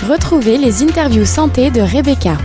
Retrouvez les interviews santé de Rebecca.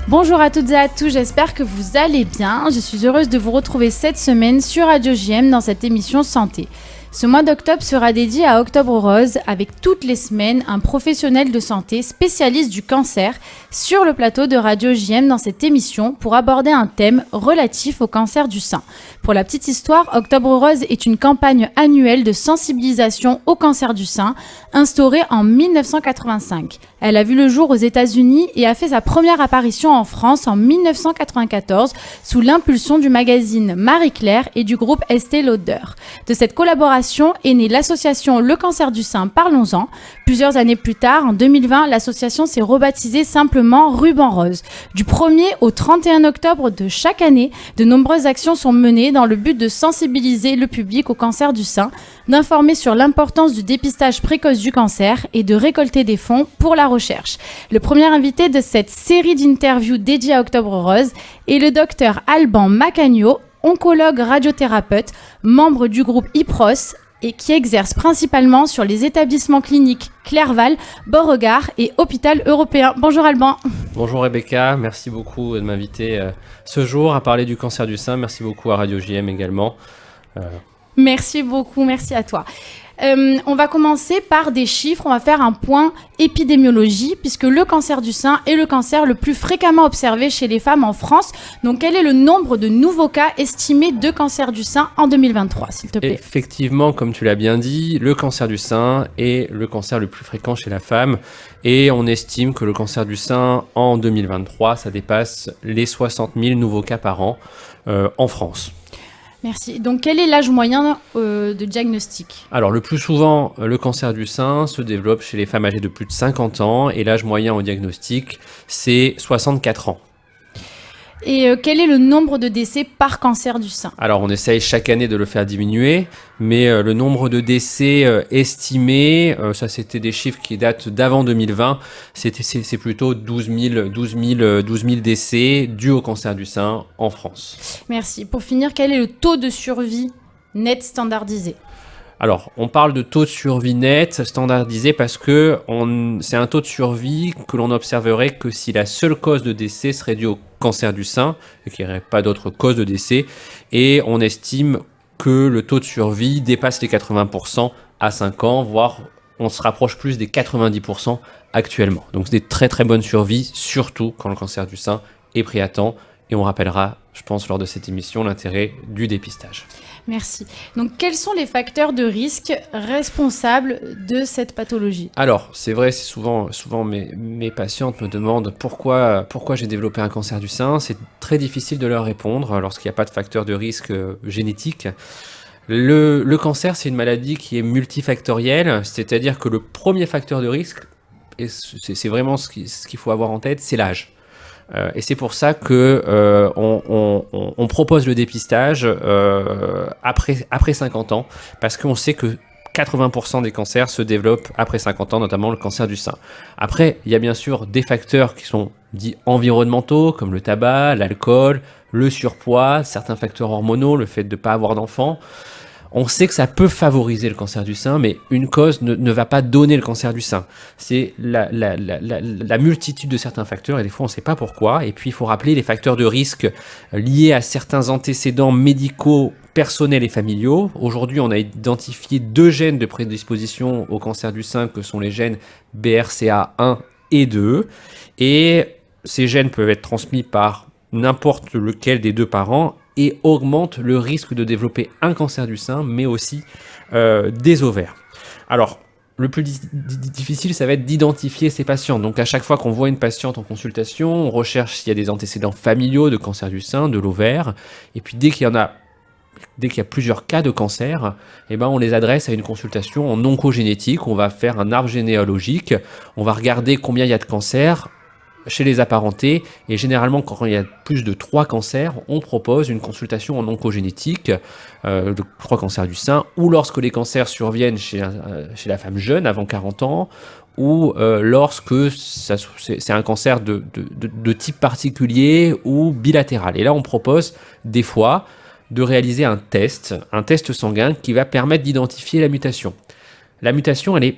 Bonjour à toutes et à tous, j'espère que vous allez bien. Je suis heureuse de vous retrouver cette semaine sur Radio JM dans cette émission santé. Ce mois d'octobre sera dédié à Octobre Rose avec toutes les semaines un professionnel de santé spécialiste du cancer sur le plateau de Radio JM dans cette émission pour aborder un thème relatif au cancer du sein. Pour la petite histoire, Octobre Rose est une campagne annuelle de sensibilisation au cancer du sein instaurée en 1985. Elle a vu le jour aux États-Unis et a fait sa première apparition en France en 1994 sous l'impulsion du magazine Marie-Claire et du groupe Estée Lauder. De cette collaboration est née l'association Le Cancer du Sein Parlons-en. Plusieurs années plus tard, en 2020, l'association s'est rebaptisée simplement Ruban Rose. Du 1er au 31 octobre de chaque année, de nombreuses actions sont menées dans le but de sensibiliser le public au cancer du sein, d'informer sur l'importance du dépistage précoce du cancer et de récolter des fonds pour la recherche. Le premier invité de cette série d'interviews dédiée à Octobre Rose est le docteur Alban Macagno, oncologue radiothérapeute, membre du groupe IPROS et qui exerce principalement sur les établissements cliniques Clerval, Beauregard et Hôpital Européen. Bonjour Alban. Bonjour Rebecca, merci beaucoup de m'inviter ce jour à parler du cancer du sein. Merci beaucoup à Radio JM également. Merci beaucoup, merci à toi. On va commencer par des chiffres, on va faire un point épidémiologie puisque le cancer du sein est le cancer le plus fréquemment observé chez les femmes en France. Donc quel est le nombre de nouveaux cas estimés de cancer du sein en 2023, s'il te plaît? Effectivement, comme tu l'as bien dit, le cancer du sein est le cancer le plus fréquent chez la femme et on estime que le cancer du sein en 2023, ça dépasse les 60 000 nouveaux cas par an en France. Merci. Donc, quel est l'âge moyen de diagnostic ? Alors, le plus souvent, le cancer du sein se développe chez les femmes âgées de plus de 50 ans et l'âge moyen au diagnostic, c'est 64 ans. Et quel est le nombre de décès par cancer du sein ? Alors, on essaye chaque année de le faire diminuer, mais le nombre de décès estimés, ça c'était des chiffres qui datent d'avant 2020, c'est plutôt 12 000 décès dus au cancer du sein en France. Merci. Pour finir, quel est le taux de survie net standardisé ? Alors, on parle de taux de survie net standardisé parce que c'est un taux de survie que l'on n'observerait que si la seule cause de décès serait due au cancer du sein et qu'il n'y aurait pas d'autre cause de décès. Et on estime que le taux de survie dépasse les 80% à 5 ans, voire on se rapproche plus des 90% actuellement. Donc, c'est des très très bonnes survies, surtout quand le cancer du sein est pris à temps. Et on rappellera, je pense, lors de cette émission, l'intérêt du dépistage. Merci. Donc, quels sont les facteurs de risque responsables de cette pathologie ? Alors, c'est vrai, c'est souvent mes patientes me demandent pourquoi j'ai développé un cancer du sein. C'est très difficile de leur répondre lorsqu'il n'y a pas de facteur de risque génétique. Le cancer, c'est une maladie qui est multifactorielle, c'est-à-dire que le premier facteur de risque, et c'est vraiment ce qu'il faut avoir en tête, c'est l'âge. Et c'est pour ça que on propose le dépistage après 50 ans, parce qu'on sait que 80% des cancers se développent après 50 ans, notamment le cancer du sein. Après, il y a bien sûr des facteurs qui sont dits environnementaux, comme le tabac, l'alcool, le surpoids, certains facteurs hormonaux, le fait de ne pas avoir d'enfants. On sait que ça peut favoriser le cancer du sein, mais une cause ne va pas donner le cancer du sein. C'est la multitude de certains facteurs, et des fois on ne sait pas pourquoi. Et puis il faut rappeler les facteurs de risque liés à certains antécédents médicaux, personnels et familiaux. Aujourd'hui, on a identifié 2 gènes de prédisposition au cancer du sein, que sont les gènes BRCA1 et 2. Et ces gènes peuvent être transmis par n'importe lequel des 2 parents, et augmente le risque de développer un cancer du sein, mais aussi des ovaires. Alors, le plus difficile, ça va être d'identifier ces patients. Donc, à chaque fois qu'on voit une patiente en consultation, on recherche s'il y a des antécédents familiaux de cancer du sein, de l'ovaire, et puis dès qu'il y a plusieurs cas de cancer, eh ben on les adresse à une consultation en oncogénétique. On va faire un arbre généalogique, on va regarder combien il y a de cancers chez les apparentés, et généralement quand il y a plus de 3 cancers, on propose une consultation en oncogénétique de 3 cancers du sein, ou lorsque les cancers surviennent chez la femme jeune avant 40 ans, ou lorsque c'est un cancer de type particulier ou bilatéral. Et là on propose des fois de réaliser un test sanguin qui va permettre d'identifier la mutation. La mutation, elle est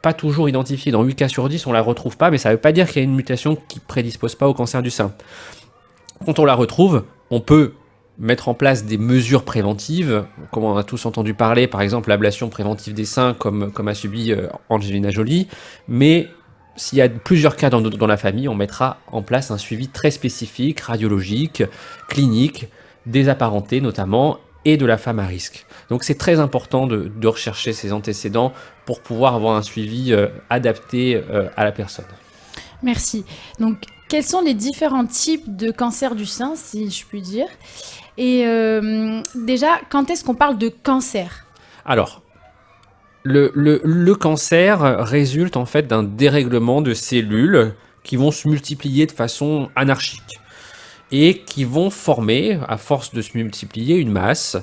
pas toujours identifiée. Dans 8 cas sur 10, on la retrouve pas, mais ça veut pas dire qu'il y a une mutation qui prédispose pas au cancer du sein. Quand on la retrouve, on peut mettre en place des mesures préventives, comme on a tous entendu parler, par exemple l'ablation préventive des seins, comme a subi Angelina Jolie, mais s'il y a plusieurs cas dans la famille, on mettra en place un suivi très spécifique, radiologique, clinique, des apparentés notamment, et de la femme à risque. Donc c'est très important de rechercher ces antécédents pour pouvoir avoir un suivi adapté à la personne. Merci. Donc, quels sont les différents types de cancer du sein, si je puis dire? Et déjà, quand est-ce qu'on parle de cancer? Alors, le cancer résulte en fait d'un dérèglement de cellules qui vont se multiplier de façon anarchique et qui vont former, à force de se multiplier, une masse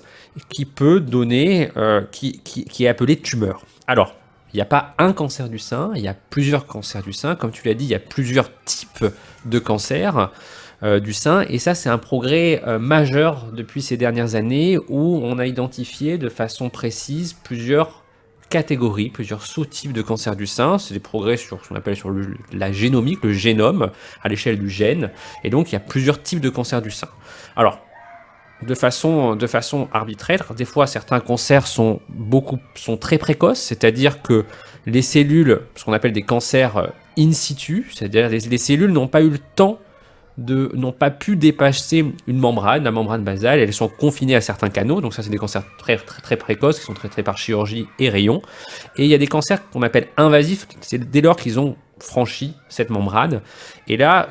qui peut donner, qui est appelée tumeur. Alors, il n'y a pas un cancer du sein, il y a plusieurs cancers du sein. Comme tu l'as dit, il y a plusieurs types de cancers du sein. Et ça, c'est un progrès majeur depuis ces dernières années où on a identifié de façon précise plusieurs catégories, plusieurs sous-types de cancer du sein. C'est des progrès sur ce qu'on appelle sur la génomique, le génome, à l'échelle du gène. Et donc, il y a plusieurs types de cancers du sein. Alors, de façon arbitraire, des fois, certains cancers sont très précoces, c'est-à-dire que les cellules, ce qu'on appelle des cancers in situ, c'est-à-dire les cellules n'ont pas eu le temps n'ont pas pu dépasser la membrane basale, elles sont confinées à certains canaux, donc ça c'est des cancers très, très, très précoces qui sont traités par chirurgie et rayons. Et il y a des cancers qu'on appelle invasifs, c'est dès lors qu'ils ont franchi cette membrane. Et là,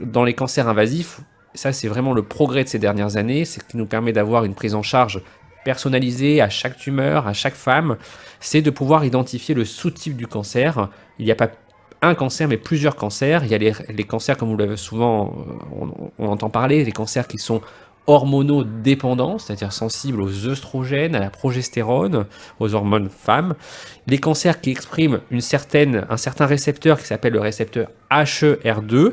dans les cancers invasifs, ça c'est vraiment le progrès de ces dernières années, c'est ce qui nous permet d'avoir une prise en charge personnalisée à chaque tumeur, à chaque femme, c'est de pouvoir identifier le sous-type du cancer. Il n'y a pas un cancer, mais plusieurs cancers. Il y a les cancers, comme vous l'avez souvent, on entend parler, les cancers qui sont hormonodépendants, c'est-à-dire sensibles aux œstrogènes, à la progestérone, aux hormones femmes. Les cancers qui expriment un certain récepteur qui s'appelle le récepteur HER2,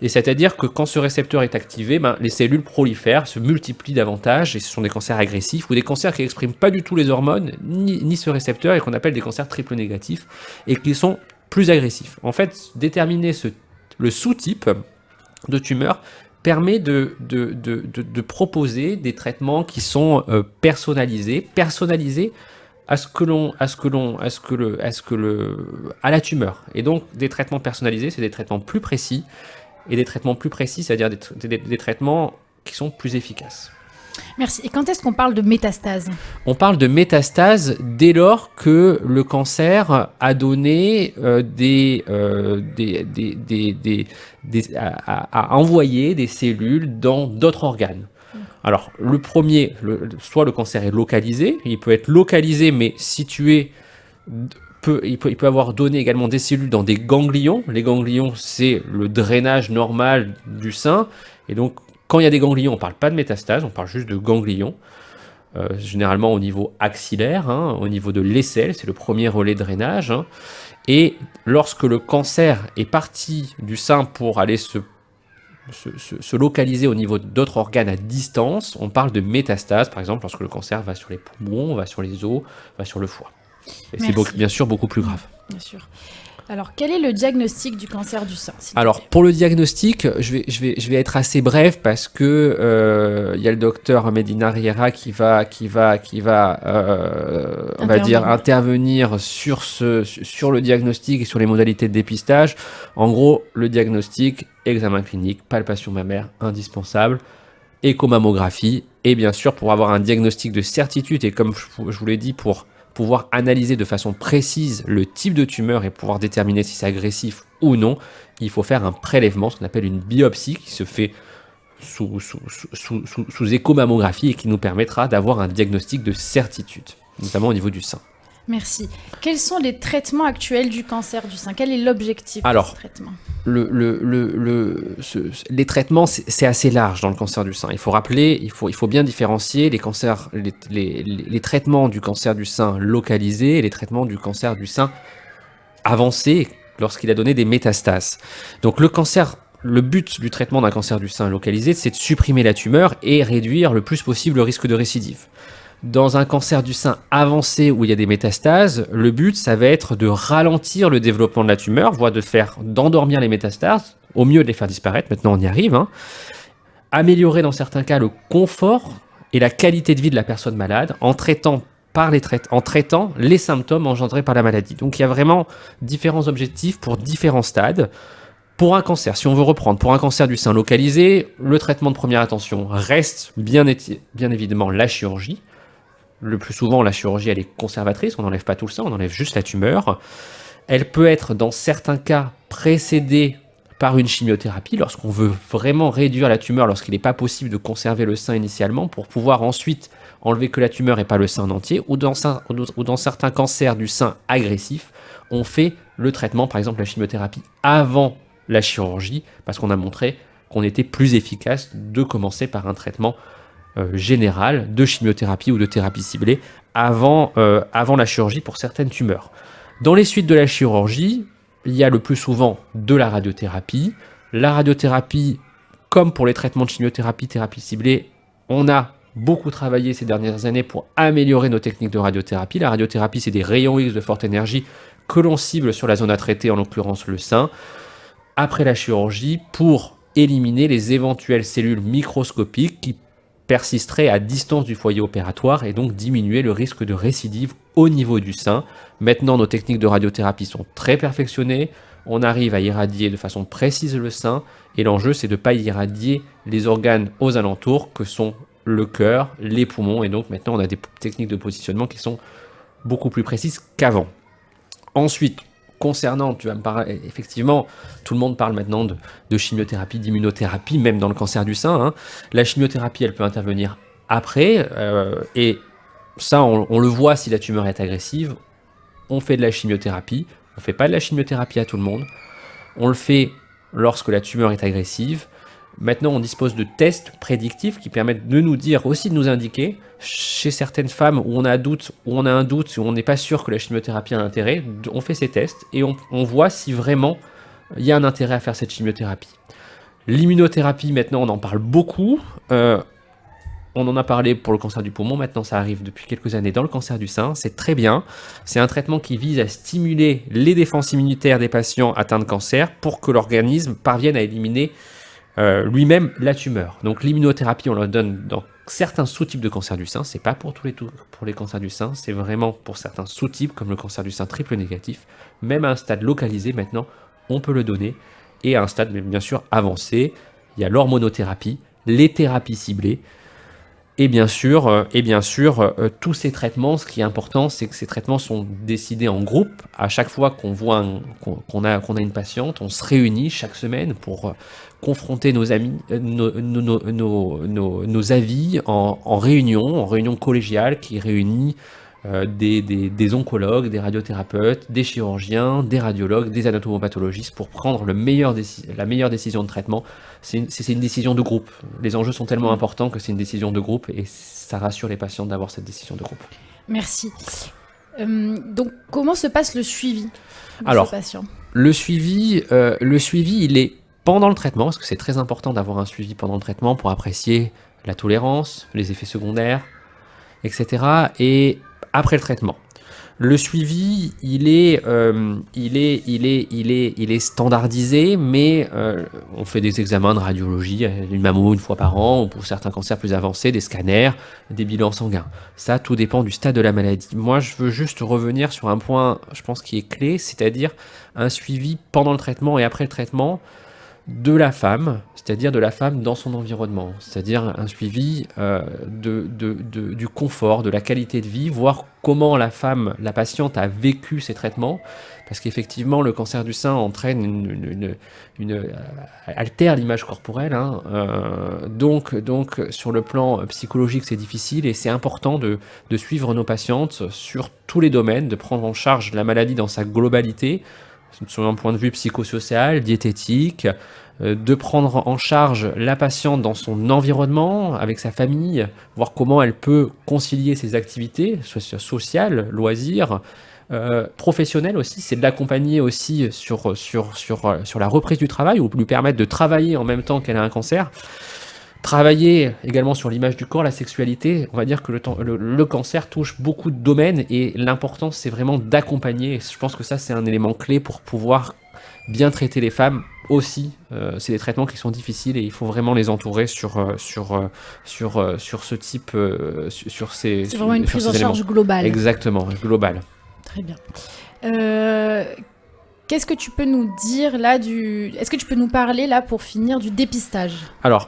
et c'est-à-dire que quand ce récepteur est activé, les cellules prolifèrent, se multiplient davantage, et ce sont des cancers agressifs, ou des cancers qui n'expriment pas du tout les hormones, ni ce récepteur, et qu'on appelle des cancers triple négatifs, et qui sont plus agressifs. En fait, déterminer le sous-type de tumeur permet de proposer des traitements qui sont personnalisés à la tumeur. Et donc, des traitements personnalisés, c'est des traitements plus précis, et des traitements plus précis, c'est-à-dire des traitements qui sont plus efficaces. Merci. Et quand est-ce qu'on parle de métastase? On parle de métastase dès lors que le cancer a donné a envoyé des cellules dans d'autres organes. Alors, le premier, soit le cancer est localisé, il peut être localisé mais situé. Il peut avoir donné également des cellules dans des ganglions. Les ganglions, c'est le drainage normal du sein. Et donc, quand il y a des ganglions, on ne parle pas de métastase, on parle juste de ganglions. Généralement au niveau axillaire, au niveau de l'aisselle, c'est le premier relais de drainage. Et lorsque le cancer est parti du sein pour aller se localiser au niveau d'autres organes à distance, on parle de métastase, par exemple, lorsque le cancer va sur les poumons, va sur les os, va sur le foie. Et c'est bien sûr beaucoup plus grave. Bien sûr. Alors, quel est le diagnostic du cancer du sein? Alors, pour le diagnostic, je vais être assez bref parce que y a le docteur Medina Riera qui va on va dire, intervenir sur le diagnostic et sur les modalités de dépistage. En gros, le diagnostic, examen clinique, palpation mammaire indispensable, échomammographie, et bien sûr, pour avoir un diagnostic de certitude, et comme je vous l'ai dit, pour pouvoir analyser de façon précise le type de tumeur et pouvoir déterminer si c'est agressif ou non, il faut faire un prélèvement, ce qu'on appelle une biopsie, qui se fait sous échomammographie et qui nous permettra d'avoir un diagnostic de certitude, notamment au niveau du sein. Merci. Quels sont les traitements actuels du cancer du sein? Quel est l'objectif de ce traitement? Les traitements, c'est assez large dans le cancer du sein. Il faut rappeler, il faut bien différencier les traitements du cancer du sein localisé et les traitements du cancer du sein avancé lorsqu'il a donné des métastases. Donc le but du traitement d'un cancer du sein localisé, c'est de supprimer la tumeur et réduire le plus possible le risque de récidive. Dans un cancer du sein avancé où il y a des métastases, le but, ça va être de ralentir le développement de la tumeur, voire d'endormir les métastases, au mieux de les faire disparaître. Maintenant, on y arrive. Améliorer dans certains cas le confort et la qualité de vie de la personne malade en traitant les symptômes engendrés par la maladie. Donc, il y a vraiment différents objectifs pour différents stades. Pour un cancer, si on veut reprendre, pour un cancer du sein localisé, le traitement de première intention reste bien évidemment la chirurgie. Le plus souvent, la chirurgie, elle est conservatrice, on n'enlève pas tout le sein, on enlève juste la tumeur. Elle peut être, dans certains cas, précédée par une chimiothérapie, lorsqu'on veut vraiment réduire la tumeur, lorsqu'il n'est pas possible de conserver le sein initialement, pour pouvoir ensuite enlever que la tumeur et pas le sein en entier, ou dans certains cancers du sein agressif, on fait le traitement, par exemple la chimiothérapie, avant la chirurgie, parce qu'on a montré qu'on était plus efficace de commencer par un traitement général de chimiothérapie ou de thérapie ciblée avant la chirurgie pour certaines tumeurs. Dans les suites de la chirurgie, il y a le plus souvent de la radiothérapie. La radiothérapie, comme pour les traitements de chimiothérapie, thérapie ciblée, on a beaucoup travaillé ces dernières années pour améliorer nos techniques de radiothérapie. La radiothérapie, c'est des rayons X de forte énergie que l'on cible sur la zone à traiter, en l'occurrence le sein, après la chirurgie, pour éliminer les éventuelles cellules microscopiques qui persisteraient à distance du foyer opératoire et donc diminuer le risque de récidive au niveau du sein. Maintenant, nos techniques de radiothérapie sont très perfectionnées, on arrive à irradier de façon précise le sein, et l'enjeu, c'est de ne pas irradier les organes aux alentours, que sont le cœur, les poumons, et donc maintenant, on a des techniques de positionnement qui sont beaucoup plus précises qu'avant. Ensuite, concernant, tu vas me parler, effectivement, tout le monde parle maintenant de chimiothérapie, d'immunothérapie, même dans le cancer du sein. La chimiothérapie, elle peut intervenir après, et ça, on le voit si la tumeur est agressive. On fait de la chimiothérapie. On ne fait pas de la chimiothérapie à tout le monde. On le fait lorsque la tumeur est agressive. Maintenant, on dispose de tests prédictifs qui permettent de nous dire, aussi de nous indiquer, chez certaines femmes où on a un doute, où on n'est pas sûr que la chimiothérapie a un intérêt, on fait ces tests et on voit si vraiment il y a un intérêt à faire cette chimiothérapie. L'immunothérapie, maintenant, on en parle beaucoup. On en a parlé pour le cancer du poumon, maintenant ça arrive depuis quelques années dans le cancer du sein, c'est très bien. C'est un traitement qui vise à stimuler les défenses immunitaires des patients atteints de cancer pour que l'organisme parvienne à éliminer lui-même la tumeur. Donc l'immunothérapie, on la donne dans certains sous-types de cancer du sein, c'est pas pour les cancers du sein, c'est vraiment pour certains sous-types comme le cancer du sein triple négatif. Même à un stade localisé maintenant, on peut le donner, et à un stade bien sûr avancé, il y a l'hormonothérapie, les thérapies ciblées, et bien sûr, tous ces traitements, ce qui est important, c'est que ces traitements sont décidés en groupe. À chaque fois qu'on voit qu'on a une patiente, on se réunit chaque semaine pour confronter nos avis en réunion collégiale qui réunit des oncologues, des radiothérapeutes, des chirurgiens, des radiologues, des anatomopathologistes pour prendre la meilleure décision de traitement. C'est une décision de groupe. Les enjeux sont tellement importants que c'est une décision de groupe et ça rassure les patients d'avoir cette décision de groupe. Merci. Donc, comment se passe le suivi de ces patients ? Le suivi, il est pendant le traitement, parce que c'est très important d'avoir un suivi pendant le traitement pour apprécier la tolérance, les effets secondaires, etc. Et après le traitement, le suivi, il est standardisé, mais on fait des examens de radiologie, une mammo une fois par an, ou pour certains cancers plus avancés, des scanners, des bilans sanguins. Ça, tout dépend du stade de la maladie. Moi, je veux juste revenir sur un point, je pense, qui est clé, c'est-à-dire un suivi pendant le traitement et après le traitement de la femme, c'est-à-dire de la femme dans son environnement, c'est-à-dire un suivi du confort, de la qualité de vie, voir comment la patiente a vécu ces traitements, parce qu'effectivement le cancer du sein entraîne altère l'image corporelle, donc sur le plan psychologique c'est difficile et c'est important de suivre nos patientes sur tous les domaines, de prendre en charge la maladie dans sa globalité, sur un point de vue psychosocial, diététique, de prendre en charge la patiente dans son environnement, avec sa famille, voir comment elle peut concilier ses activités sociales, loisirs, professionnelles aussi, c'est de l'accompagner aussi sur la reprise du travail, ou lui permettre de travailler en même temps qu'elle a un cancer. Travailler également sur l'image du corps, la sexualité. On va dire que le cancer touche beaucoup de domaines et l'important, c'est vraiment d'accompagner. Je pense que ça, c'est un élément clé pour pouvoir bien traiter les femmes aussi. C'est des traitements qui sont difficiles et il faut vraiment les entourer sur ce type, sur ces. C'est vraiment une prise en charge globale. Exactement, globale. Très bien. Qu'est-ce que tu peux nous dire là Est-ce que tu peux nous parler là pour finir du dépistage? Alors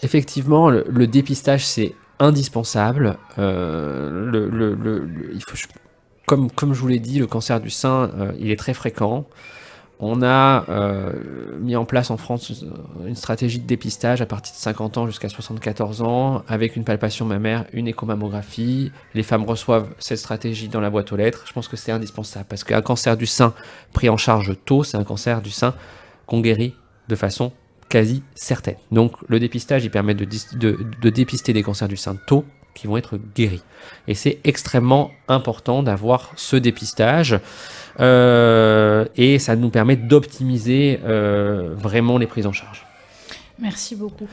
effectivement, le dépistage c'est indispensable. Il faut, comme je vous l'ai dit, le cancer du sein, il est très fréquent. On a mis en place en France une stratégie de dépistage à partir de 50 ans jusqu'à 74 ans, avec une palpation mammaire, une échomammographie. Les femmes reçoivent cette stratégie dans la boîte aux lettres. Je pense que c'est indispensable, parce qu'un cancer du sein pris en charge tôt, c'est un cancer du sein qu'on guérit de façon quasi certaine. Donc le dépistage, il permet de dépister des cancers du sein tôt, qui vont être guéris. Et c'est extrêmement important d'avoir ce dépistage. Et ça nous permet d'optimiser vraiment les prises en charge. Merci beaucoup.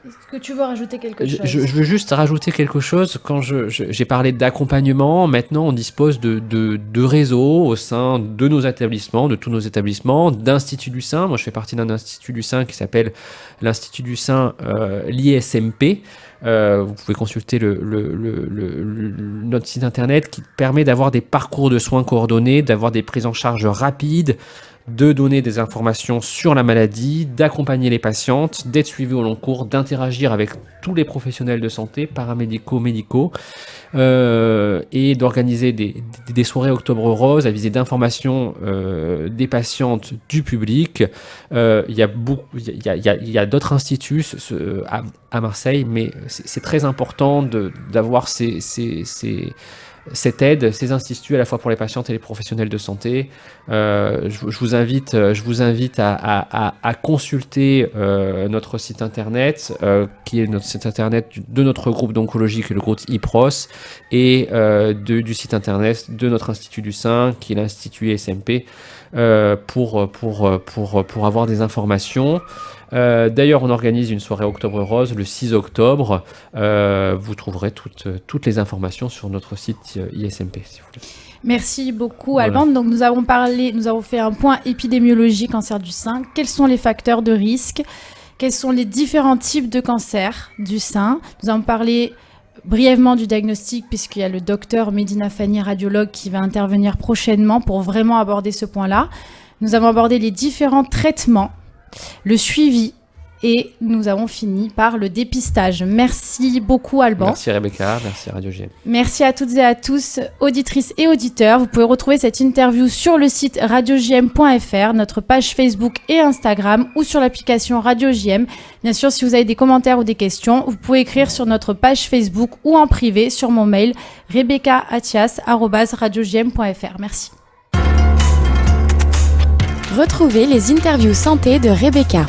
Est-ce que tu veux rajouter quelque chose? Je veux juste rajouter quelque chose. Quand j'ai parlé d'accompagnement, maintenant on dispose de réseaux au sein de nos établissements, de tous nos établissements, d'instituts du sein. Moi je fais partie d'un institut du sein qui s'appelle l'Institut du sein, l'ISMP. Vous pouvez consulter notre site internet qui permet d'avoir des parcours de soins coordonnés, d'avoir des prises en charge rapides, de donner des informations sur la maladie, d'accompagner les patientes, d'être suivi au long cours, d'interagir avec tous les professionnels de santé, paramédicaux, médicaux, et d'organiser des soirées Octobre Rose à visée d'information des patientes, du public. Il y a d'autres instituts à Marseille, mais c'est très important d'avoir cette aide, ces instituts à la fois pour les patientes et les professionnels de santé. Je vous invite à consulter notre site internet, qui est notre site internet de notre groupe d'oncologie, qui est le groupe IPROS, et du site internet de notre institut du sein, qui est l'Institut SMP, pour avoir des informations. D'ailleurs, on organise une soirée Octobre Rose le 6 octobre. Vous trouverez toutes les informations sur notre site ISMP, si vous voulez. Merci beaucoup, Alban. Donc, nous avons fait un point épidémiologie cancer du sein. Quels sont les facteurs de risque? Quels sont les différents types de cancer du sein? Nous avons parlé brièvement du diagnostic, puisqu'il y a le docteur Medina Fanny, radiologue, qui va intervenir prochainement pour vraiment aborder ce point-là. Nous avons abordé les différents traitements, le suivi, et nous avons fini par le dépistage. Merci beaucoup, Alban. Merci Rebecca, merci Radio GM. Merci à toutes et à tous, auditrices et auditeurs. Vous pouvez retrouver cette interview sur le site radiojm.fr, notre page Facebook et Instagram, ou sur l'application Radio JM. Bien sûr, si vous avez des commentaires ou des questions, vous pouvez écrire sur notre page Facebook ou en privé sur mon mail rebecca@radiojm.fr. Merci. Retrouvez les interviews santé de Rebecca.